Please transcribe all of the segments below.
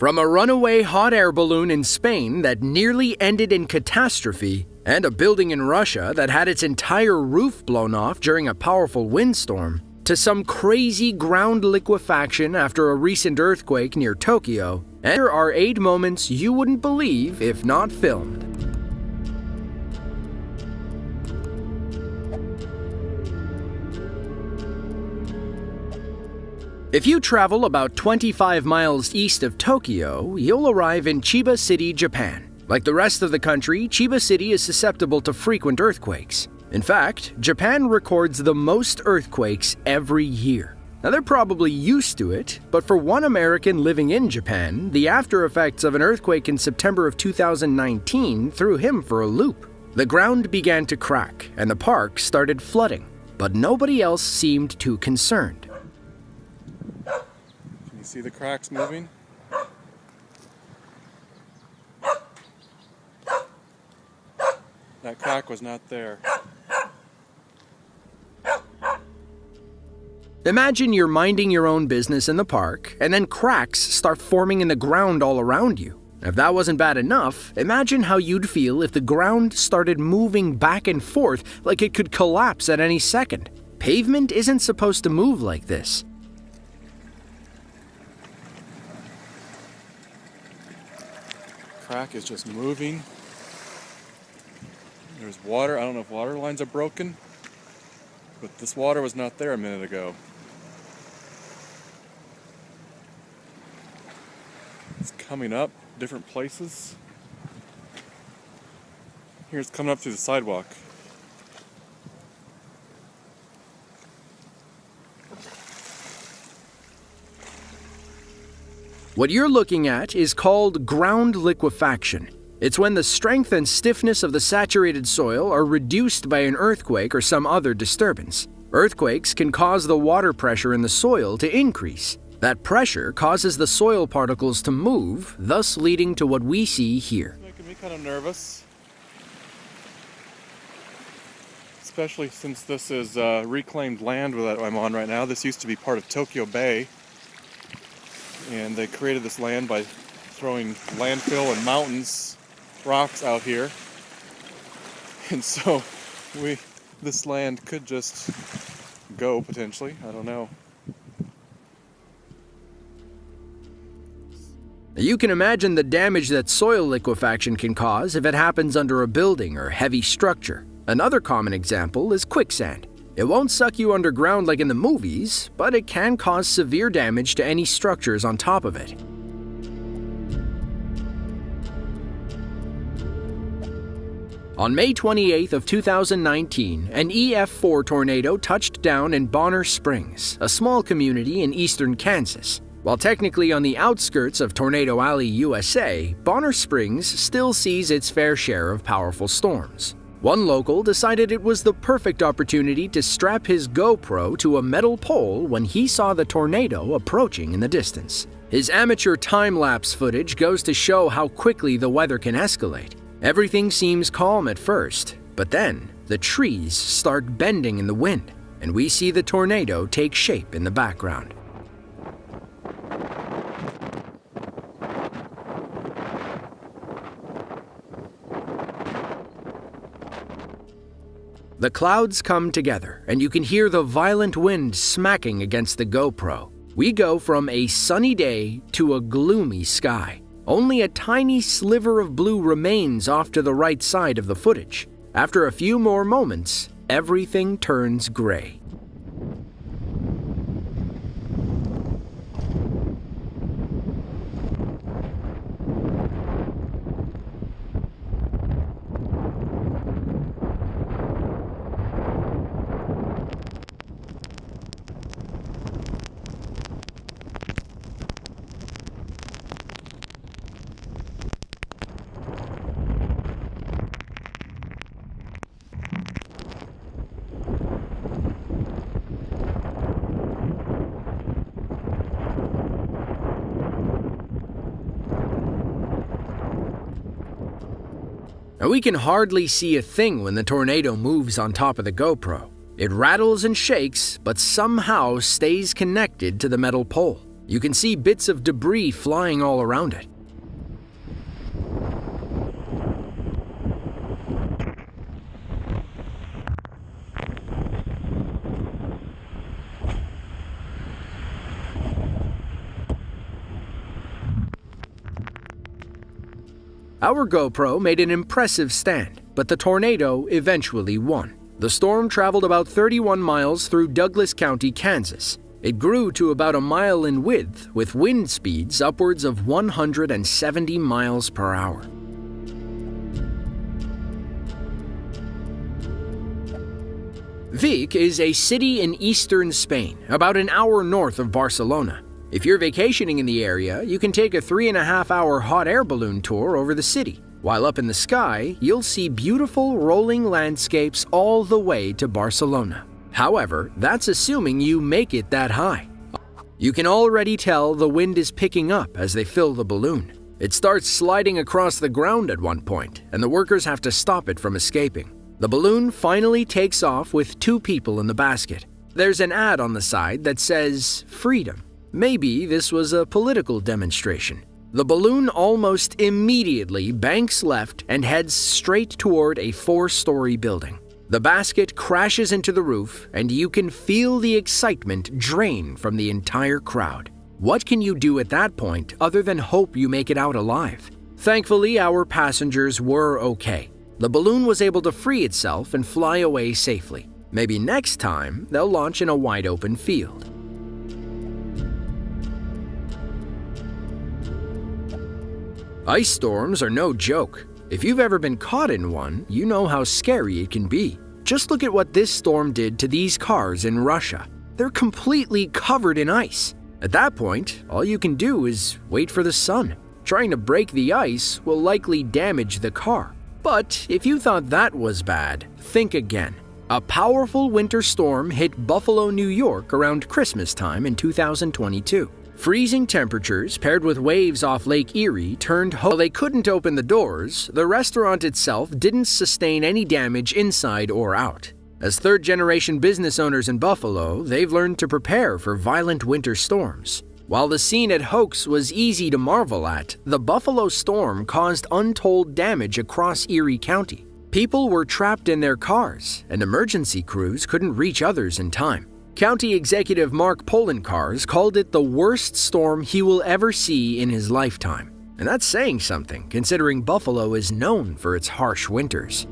From a runaway hot air balloon in Spain that nearly ended in catastrophe, and a building in Russia that had its entire roof blown off during a powerful windstorm, to some crazy ground liquefaction after a recent earthquake near Tokyo, there are 8 moments you wouldn't believe if not filmed. If you travel about 25 miles east of Tokyo, you'll arrive in Chiba City, Japan. Like the rest of the country, Chiba City is susceptible to frequent earthquakes. In fact, Japan records the most earthquakes every year. Now they're probably used to it, but for one American living in Japan, the after effects of an earthquake in September of 2019 threw him for a loop. The ground began to crack, and the park started flooding, but nobody else seemed too concerned. You see the cracks moving? That crack was not there. Imagine you're minding your own business in the park, and then cracks start forming in the ground all around you. If that wasn't bad enough, imagine how you'd feel if the ground started moving back and forth like it could collapse at any second. Pavement isn't supposed to move like this. Crack is just moving. There's water. I don't know if water lines are broken, but this water was not there a minute ago. It's coming up different places. Here it's coming up through the sidewalk. What you're looking at is called ground liquefaction. It's when the strength and stiffness of the saturated soil are reduced by an earthquake or some other disturbance. Earthquakes can cause the water pressure in the soil to increase. That pressure causes the soil particles to move, thus leading to what we see here. It's making me kind of nervous. Especially since this is reclaimed land that I'm on right now. This used to be part of Tokyo Bay. And they created this land by throwing landfill and mountains, rocks out here. And so this land could just go potentially. I don't know. You can imagine the damage that soil liquefaction can cause if it happens under a building or heavy structure. Another common example is quicksand. It won't suck you underground like in the movies, but it can cause severe damage to any structures on top of it. On May 28th of 2019, an EF4 tornado touched down in Bonner Springs, a small community in eastern Kansas. While technically on the outskirts of Tornado Alley, USA, Bonner Springs still sees its fair share of powerful storms. One local decided it was the perfect opportunity to strap his GoPro to a metal pole when he saw the tornado approaching in the distance. His amateur time-lapse footage goes to show how quickly the weather can escalate. Everything seems calm at first, but then the trees start bending in the wind, and we see the tornado take shape in the background. The clouds come together, and you can hear the violent wind smacking against the GoPro. We go from a sunny day to a gloomy sky. Only a tiny sliver of blue remains off to the right side of the footage. After a few more moments, everything turns gray. Now we can hardly see a thing when the tornado moves on top of the GoPro. It rattles and shakes, but somehow stays connected to the metal pole. You can see bits of debris flying all around it. Our GoPro made an impressive stand, but the tornado eventually won. The storm traveled about 31 miles through Douglas County, Kansas. It grew to about a mile in width, with wind speeds upwards of 170 miles per hour. Vic is a city in eastern Spain, about an hour north of Barcelona. If you're vacationing in the area, you can take a 3.5-hour hot air balloon tour over the city. While up in the sky, you'll see beautiful rolling landscapes all the way to Barcelona. However, that's assuming you make it that high. You can already tell the wind is picking up as they fill the balloon. It starts sliding across the ground at one point, and the workers have to stop it from escaping. The balloon finally takes off with 2 people in the basket. There's an ad on the side that says, "Freedom." Maybe this was a political demonstration. The balloon almost immediately banks left and heads straight toward a 4-story building. The basket crashes into the roof, and you can feel the excitement drain from the entire crowd. What can you do at that point other than hope you make it out alive? Thankfully, our passengers were okay. The balloon was able to free itself and fly away safely. Maybe next time, they'll launch in a wide-open field. Ice storms are no joke. If you've ever been caught in one, you know how scary it can be. Just look at what this storm did to these cars in Russia. They're completely covered in ice. At that point, all you can do is wait for the sun. Trying to break the ice will likely damage the car. But if you thought that was bad, think again. A powerful winter storm hit Buffalo, New York around Christmas time in 2022. Freezing temperatures paired with waves off Lake Erie turned While they couldn't open the doors, the restaurant itself didn't sustain any damage inside or out. As third-generation business owners in Buffalo, they've learned to prepare for violent winter storms. While the scene at Hoax was easy to marvel at, the Buffalo storm caused untold damage across Erie County. People were trapped in their cars, and emergency crews couldn't reach others in time. County Executive Mark Poloncarz called it the worst storm he will ever see in his lifetime. And that's saying something, considering Buffalo is known for its harsh winters.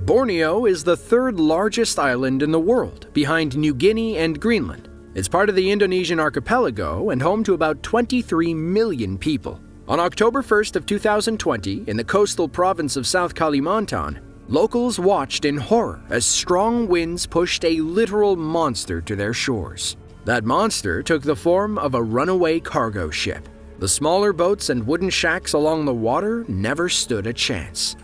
Borneo is the 3rd largest island in the world, behind New Guinea and Greenland. It's part of the Indonesian archipelago and home to about 23 million people. On October 1st of 2020, in the coastal province of South Kalimantan, locals watched in horror as strong winds pushed a literal monster to their shores. That monster took the form of a runaway cargo ship. The smaller boats and wooden shacks along the water never stood a chance.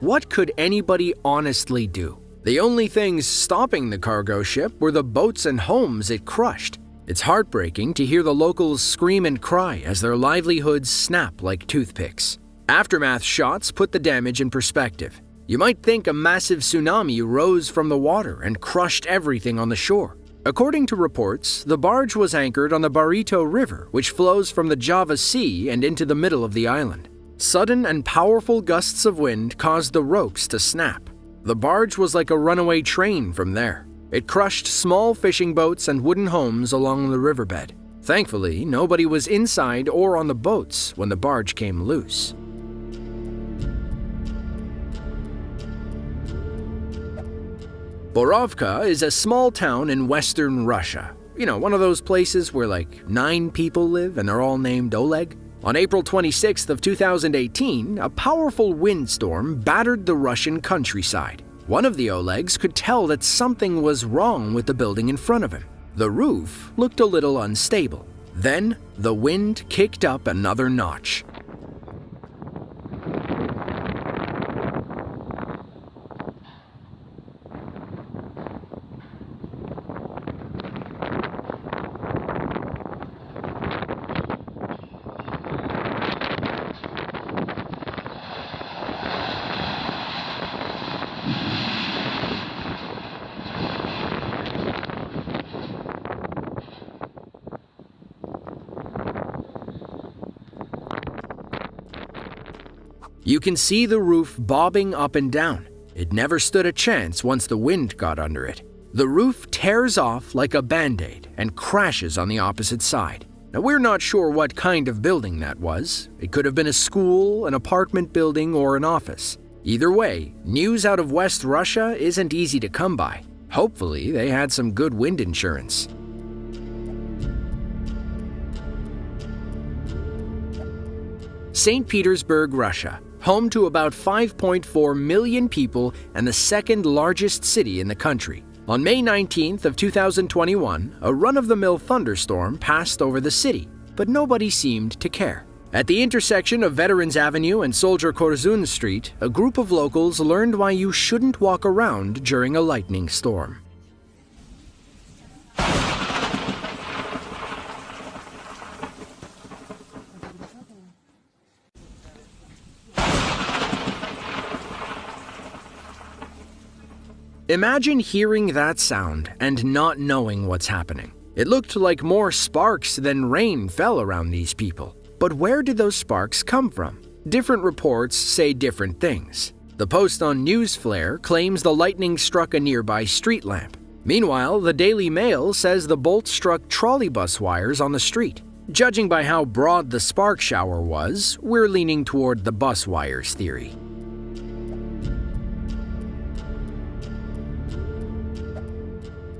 What could anybody honestly do? The only things stopping the cargo ship were the boats and homes it crushed. It's heartbreaking to hear the locals scream and cry as their livelihoods snap like toothpicks. Aftermath shots put the damage in perspective. You might think a massive tsunami rose from the water and crushed everything on the shore. According to reports, the barge was anchored on the Barito River, which flows from the Java Sea and into the middle of the island. Sudden and powerful gusts of wind caused the ropes to snap. The barge was like a runaway train from there. It crushed small fishing boats and wooden homes along the riverbed. Thankfully, nobody was inside or on the boats when the barge came loose. Borovka is a small town in western Russia. You know, one of those places where like 9 people live and they're all named Oleg. On April 26th of 2018, a powerful windstorm battered the Russian countryside. One of the Olegs could tell that something was wrong with the building in front of him. The roof looked a little unstable. Then, the wind kicked up another notch. You can see the roof bobbing up and down. It never stood a chance once the wind got under it. The roof tears off like a band-aid and crashes on the opposite side. Now, we're not sure what kind of building that was. It could have been a school, an apartment building, or an office. Either way, news out of West Russia isn't easy to come by. Hopefully, they had some good wind insurance. St. Petersburg, Russia, home to about 5.4 million people and the second largest city in the country. On May 19th of 2021, a run-of-the-mill thunderstorm passed over the city, but nobody seemed to care. At the intersection of Veterans Avenue and Soldier Korzun Street, a group of locals learned why you shouldn't walk around during a lightning storm. Imagine hearing that sound and not knowing what's happening. It looked like more sparks than rain fell around these people. But where did those sparks come from? Different reports say different things. The post on Newsflare claims the lightning struck a nearby street lamp. Meanwhile, the Daily Mail says the bolt struck trolleybus wires on the street. Judging by how broad the spark shower was, we're leaning toward the bus wires theory.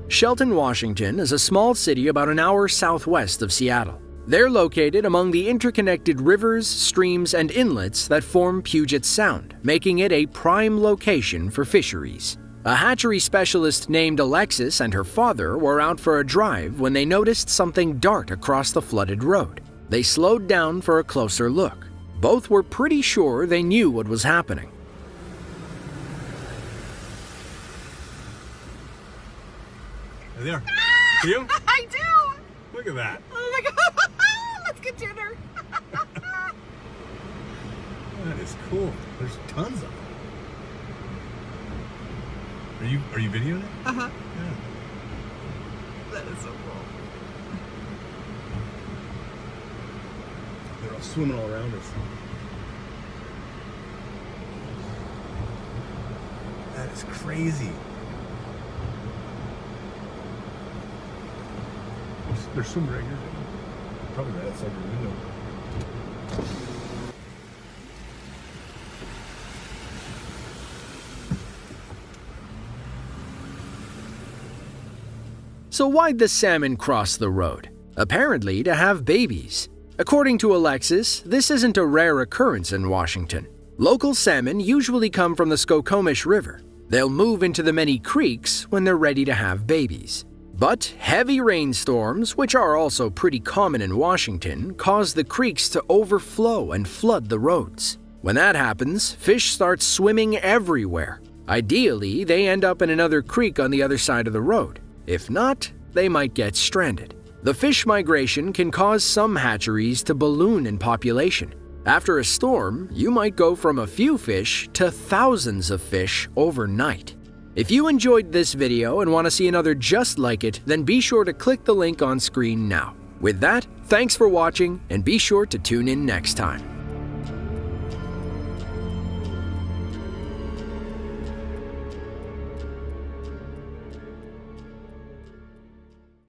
Shelton, Washington is a small city about an hour southwest of Seattle. They're located among the interconnected rivers, streams, and inlets that form Puget Sound, making it a prime location for fisheries. A hatchery specialist named Alexis and her father were out for a drive when they noticed something dart across the flooded road. They slowed down for a closer look. Both were pretty sure they knew what was happening. There. See you? I do! Look at that. Oh my god! Let's get dinner! That is cool. There's tons of them. Are you videoing it? Uh-huh. Yeah. That is so cool. They're all swimming all around us. That is crazy. There's some right here. Probably right outside your window. So why'd the salmon cross the road? Apparently to have babies. According to Alexis, this isn't a rare occurrence in Washington. Local salmon usually come from the Skokomish River. They'll move into the many creeks when they're ready to have babies. But heavy rainstorms, which are also pretty common in Washington, cause the creeks to overflow and flood the roads. When that happens, fish start swimming everywhere. Ideally, they end up in another creek on the other side of the road. If not, they might get stranded. The fish migration can cause some hatcheries to balloon in population. After a storm, you might go from a few fish to thousands of fish overnight. If you enjoyed this video and want to see another just like it, then be sure to click the link on screen now. With that, thanks for watching and be sure to tune in next time.